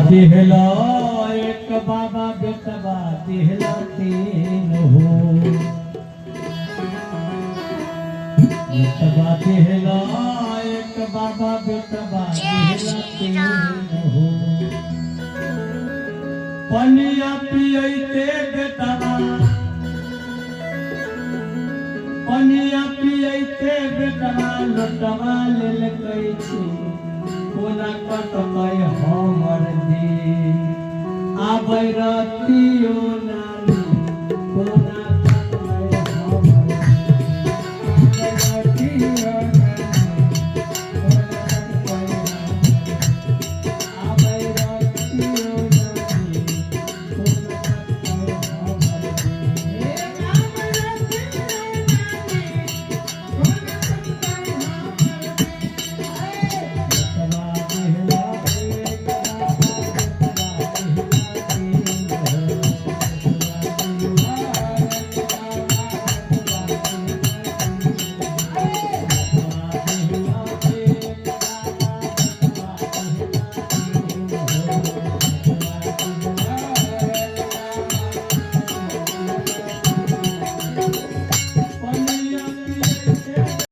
दिहला एक बाबा बेटवा दिहला तीन हो बेटवा दिहला एक बाबा बेटवा दिहला तीन हो पनिया पियते बेटवा पनिया पियते बेटवा लोटवा लेल कहै कोना कटकै हमर दी आबै रतियो